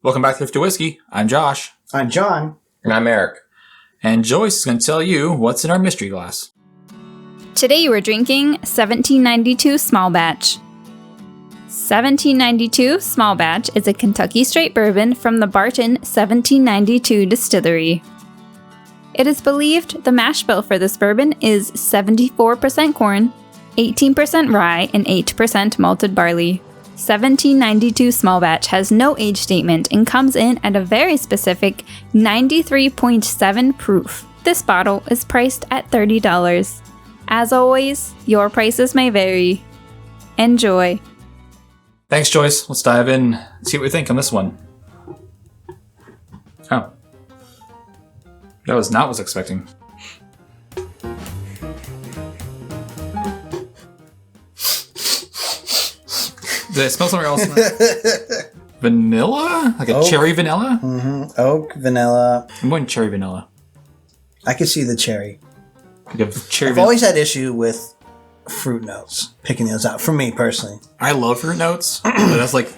Welcome back to Thrifty Whiskey. I'm Josh. I'm John. And I'm Eric. And Joyce is going to tell you what's in our mystery glass. Today you are drinking 1792 Small Batch. 1792 Small Batch is a Kentucky straight bourbon from the Barton 1792 distillery. It is believed the mash bill for this bourbon is 74% corn, 18% rye, and 8% malted barley. 1792 Small Batch has no age statement and comes in at a very specific 93.7 proof. This bottle is priced at $30. As always, your prices may vary. Enjoy. Thanks, Joyce. Let's dive in and see what we think on this one. Oh. That was not what I was expecting. Did it smell somewhere else? Vanilla? Like a Oak. cherry vanilla? Mm-hmm. Oak, vanilla. I'm going cherry vanilla. I can see the cherry. Like a cherry I've vanilla. always had issue with fruit notes, picking those out. For me personally. I love fruit notes. But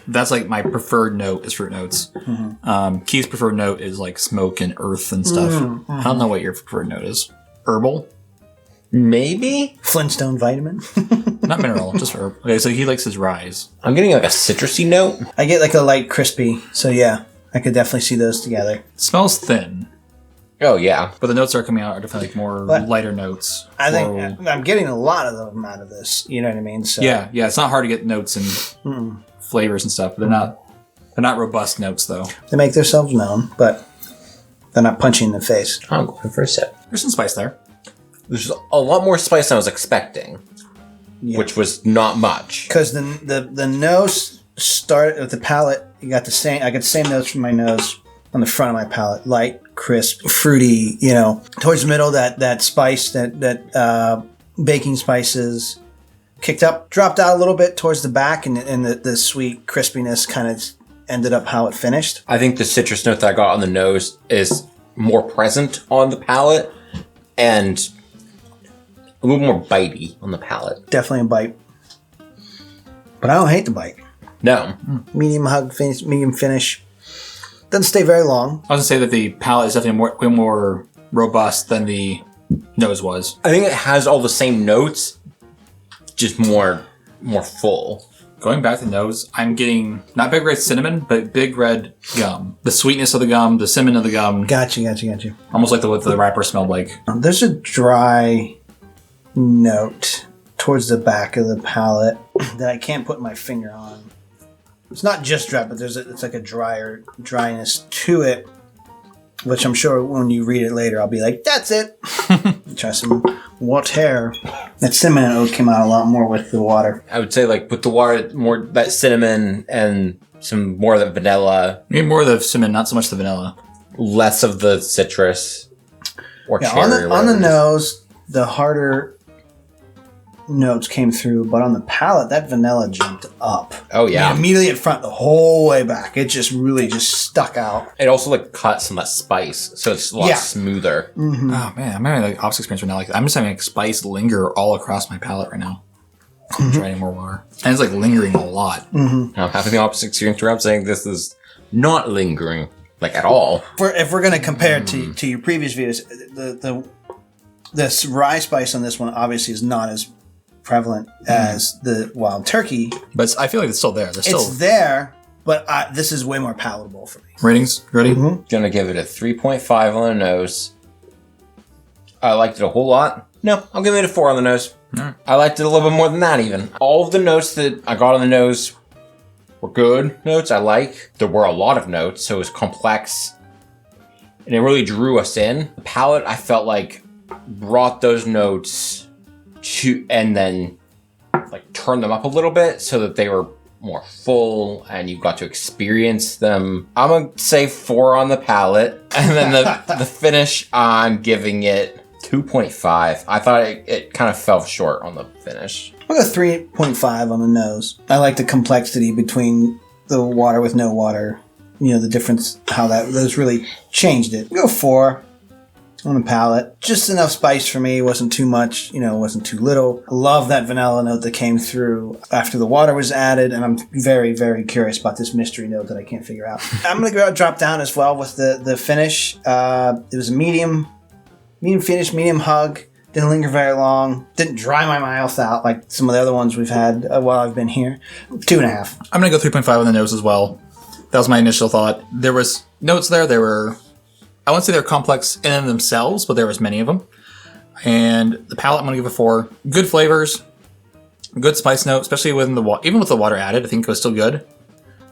that's like my preferred note is fruit notes. Mm-hmm. Keith's preferred note is like smoke and earth and stuff. Mm-hmm. I don't know what your preferred note is. Herbal? Maybe? Flintstone vitamin. Not mineral, just herb. Okay, so he likes his ryes. I'm getting like a citrusy note. I get like a light crispy. So yeah, I could definitely see those together. It smells thin, Oh, yeah. but the notes that are coming out are definitely like more But lighter notes. I Floral. think I'm getting a lot of them out of this. You know what I mean? So Yeah, it's not hard to get notes and flavors and stuff, but they're not robust notes though. they make themselves known, but they're not punching in the face. I'm going for a sip. There's some spice there. There's a lot more spice than I was expecting, Yeah. which was not much. Because the nose started with the palate. You got the same. I got the same notes from my nose on the front of my palate. Light, crisp, fruity. You know, towards the middle, that spice, that baking spices kicked up, dropped out a little bit towards the back, and the sweet crispiness kind of ended up how it finished. I think the citrus note that I got on the nose is more present on the palate and a little more bitey on the palate. Definitely a bite, but I don't hate the bite. No. Medium hug finish, medium finish. Doesn't stay very long. I was gonna say that the palate is definitely way more robust than the nose was. I think it has all the same notes, just more full. Going back to the nose, I'm getting not big red cinnamon, but big red gum. The sweetness of the gum, the cinnamon of the gum, Gotcha. almost like what the wrapper smelled like. There's a dry note towards the back of the palate that I can't put my finger on. It's not just dry, but it's like a dryness to it, which I'm sure when you read it later, I'll be like, that's it. Try some water. That cinnamon and oak came out a lot more with the water. I would say like with the water, more that cinnamon and some more of the vanilla, Maybe more of the cinnamon, not so much the vanilla. less of the citrus or Yeah, cherry. on the nose, the harder notes came through, but on the palate, that vanilla jumped up. Oh, yeah. I mean, immediately in front, the whole way back. It just really just stuck out. It also like cuts some of that spice, so it's a lot Yeah. smoother. Oh man, I'm having like opposite experience right now. Like I'm just having like spice linger all across my palate right now. I'm trying more water, and it's like lingering a lot. I'm having the opposite experience where I'm saying this is not lingering like at all. If we're going to compare it to your previous videos, this rye spice on this one obviously is not as prevalent as the wild turkey. But I feel like it's still there. There's still It's there, but this is way more palatable for me. ratings. Ready? Gonna give it a 3.5 on the nose. I liked it a whole lot. No, I'll give it a 4 on the nose. Alright. I liked it a little bit more than that even. All of the notes that I got on the nose were good notes I like. There were a lot of notes, so it was complex. And it really drew us in. The palate, I felt like, brought those notes to, and then like turned them up a little bit so that they were more full and you got to experience them. I'm gonna say 4 on the palate, and then the finish, I'm giving it 2.5. I thought it kind of fell short on the finish. I'll go 3.5 on the nose. I like the complexity between the water with no water. You know, the difference, how those really changed it. I'll go 4. on the palate. Just enough spice for me. It wasn't too much, it wasn't too little. I love that vanilla note that came through after the water was added, and I'm very, very curious about this mystery note that I can't figure out. I'm going to go drop down as well with the finish. It was a medium finish, medium hug. Didn't linger very long. Didn't dry my mouth out like some of the other ones we've had while I've been here. 2.5. I'm going to go 3.5 on the nose as well. That was my initial thought. There was notes there. They were, I wouldn't say they're complex in and of themselves, but there was many of them. And the palate, I'm going to give a 4. Good flavors, good spice note, especially even with the water added. I think it was still good.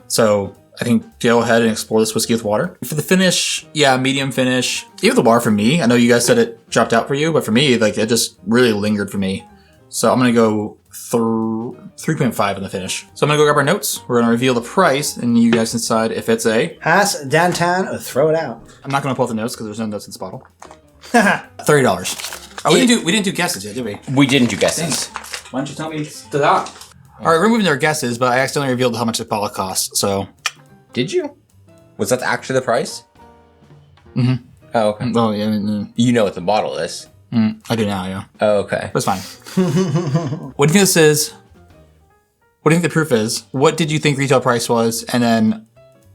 So I think go ahead and explore this whiskey with water. For the finish, yeah, medium finish. Even the water for me, I know you guys said it dropped out for you, but for me, like it just really lingered for me. So I'm going to go 3.5 in the finish. So I'm going to go grab our notes. We're going to reveal the price, and you guys decide if it's a Pass downtown or throw it out. I'm not going to pull out the notes because there's no notes in this bottle. $30. Oh, we didn't do guesses yet, did we? We didn't do guesses. Why don't you tell me to that? All right, we're moving to our guesses, but I accidentally revealed how much the bottle costs. So, Did you? Was that actually the price? Mm-hmm. Oh, okay. Oh yeah, You know what the bottle is. I do now. Yeah. Oh, okay. That's fine. What do you think this is? What do you think the proof is? What did you think retail price was? And then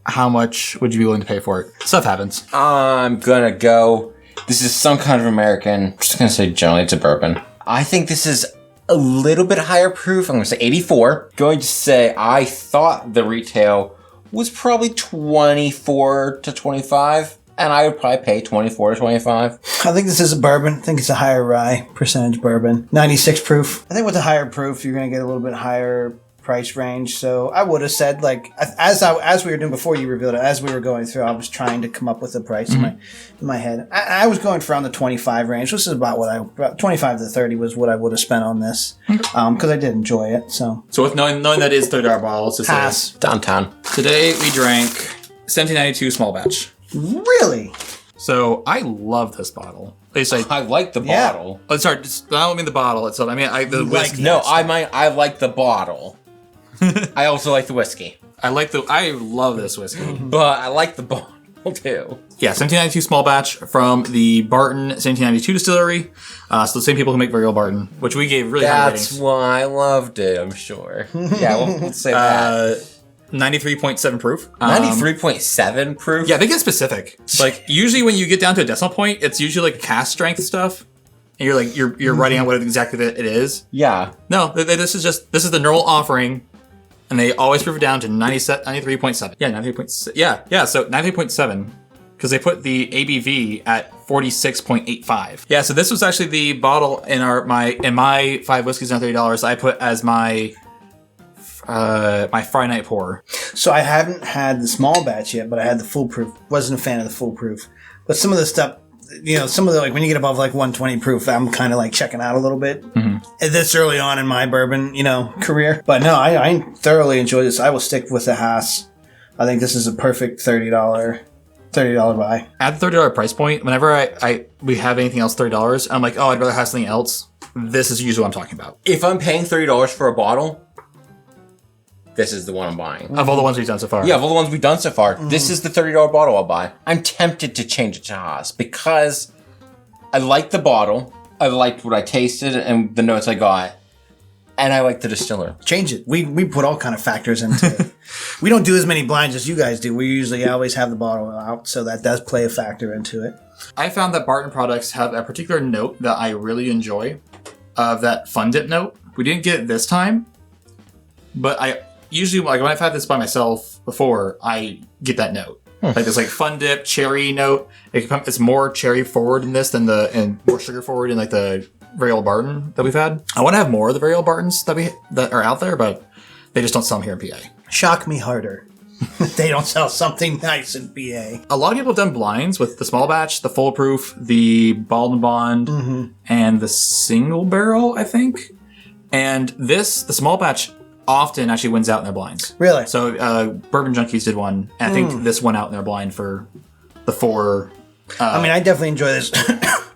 how much would you be willing to pay for it? Stuff happens. I'm gonna go. This is some kind of American. I'm just gonna say generally it's a bourbon. I think this is a little bit higher proof. I'm gonna say 84. Going to say I thought the retail was probably 24 to 25. And I would probably pay 24 to 25. I think this is a bourbon. I think it's a higher rye percentage bourbon. 96 proof. I think with the higher proof, you're going to get a little bit higher price range. So I would have said, like, as we were doing before you revealed it, as we were going through, I was trying to come up with a price in my head. I was going for around the 25 range. This is about about 25 to 30 was what I would have spent on this. Because I did enjoy it. So with knowing that it is $30 bottles, it Pass. says Downtown. today we drank 1792 small batch. Really? So I love this bottle. I like the bottle. Oh, sorry, I don't mean the bottle itself. I mean the whiskey. No, I like the bottle. I also like the whiskey. I love this whiskey. But I like the bottle too. Yeah, 1792 small batch from the Barton 1792 distillery. So the same people who make Varial Barton, which we gave really high ratings. That's why I loved it, I'm sure. Yeah, let's say that. 93.7 proof. 93.7 proof? Yeah, they get specific. Like usually when you get down to a decimal point, it's usually like cask strength stuff. And you're writing out what exactly it is. Yeah. No, this is the normal offering, and they always proof it down to 93.7. Yeah, 93.6. Yeah. So 93.7 because they put the ABV at 46.85. Yeah. So this was actually the bottle in my 5 whiskeys and $30. I put as my Friday night pour. So I haven't had the small batch yet, but I had the full proof. Wasn't a fan of the full proof. But some of the stuff, some of the, like when you get above like 120 proof, I'm kind of like checking out a little bit. This early on in my bourbon, career. But no, I thoroughly enjoyed this. I will stick with the Haas. I think this is a perfect $30 buy. At the $30 price point, whenever we have anything else $30, I'm like, oh, I'd rather have something else. This is usually what I'm talking about. If I'm paying $30 for a bottle, this is the one I'm buying. Of all the ones we've done so far. Yeah, of all the ones we've done so far, this is the $30 bottle I'll buy. I'm tempted to change it to Haas because I like the bottle, I liked what I tasted and the notes I got, and I like the distiller. Change it. We put all kind of factors into it. We don't do as many blinds as you guys do. We usually always have the bottle out, so that does play a factor into it. I found that Barton products have a particular note that I really enjoy, of that fun dip note. We didn't get it this time, but I usually, like when I've had this by myself before, I get that note. Like this like fun dip cherry note. It's more cherry forward in this and more sugar forward in like the Varial Barton that we've had. I want to have more of the Varial Bartons that are out there, but they just don't sell them here in PA. Shock me harder. They don't sell something nice in PA. A lot of people have done blinds with the small batch, the full proof, the Bald and Bond, and the single barrel, I think. And the small batch often actually wins out in their blinds. Really? So Bourbon Junkies did one, and I think this went out in their blind for the 4. I definitely enjoy this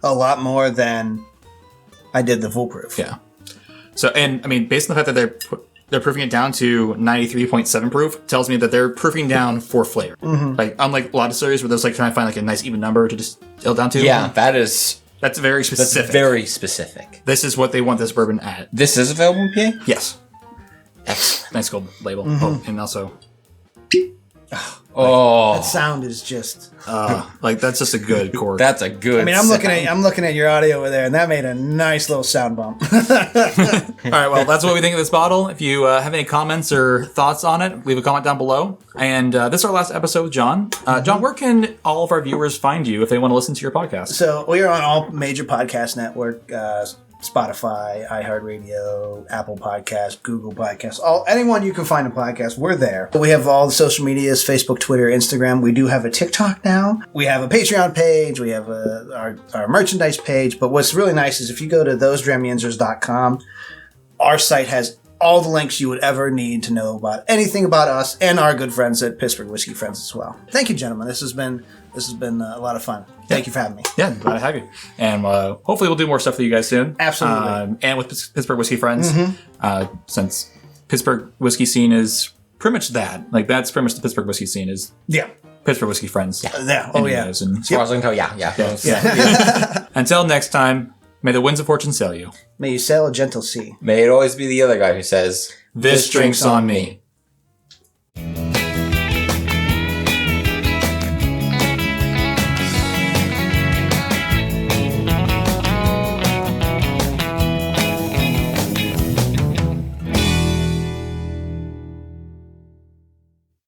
a lot more than I did the foolproof. Yeah. So, and I mean, based on the fact that they're proofing it down to 93.7 proof tells me that they're proofing down for flavor. Like, unlike a lot of distilleries where there's like trying to find like a nice even number to distill down to. Yeah, that's very specific. very specific. This is what they want this bourbon at. This is available in PA? Yes. Excellent. Nice gold label. Oh, and also, That sound is just. like that's just a good chord. That's a good. I mean, I'm looking at your audio over there, and that made a nice little sound bump. All right, well, that's what we think of this bottle. If you have any comments or thoughts on it, leave a comment down below. And this is our last episode with John. John, where can all of our viewers find you if they want to listen to your podcast? So we are on all major podcast network. Spotify, iHeartRadio, Apple Podcasts, Google Podcasts, anyone you can find a podcast, we're there. We have all the social medias, Facebook, Twitter, Instagram. We do have a TikTok now. We have a Patreon page. We have our merchandise page. But what's really nice is if you go to thosedramyinzers.com, our site has all the links you would ever need to know about anything about us and our good friends at Pittsburgh Whiskey Friends as well. Thank you, gentlemen. This has been a lot of fun. Thank you for having me. Yeah, glad to have you. And hopefully we'll do more stuff for you guys soon. Absolutely. And with Pittsburgh Whiskey Friends, since Pittsburgh whiskey scene is pretty much that. Like, that's pretty much the Pittsburgh whiskey scene is Pittsburgh Whiskey Friends. Yeah. Oh, yeah. As far as I can tell, yeah. Until next time, may the winds of fortune sail you. May you sail a gentle sea. May it always be the other guy who says, This drink's on me.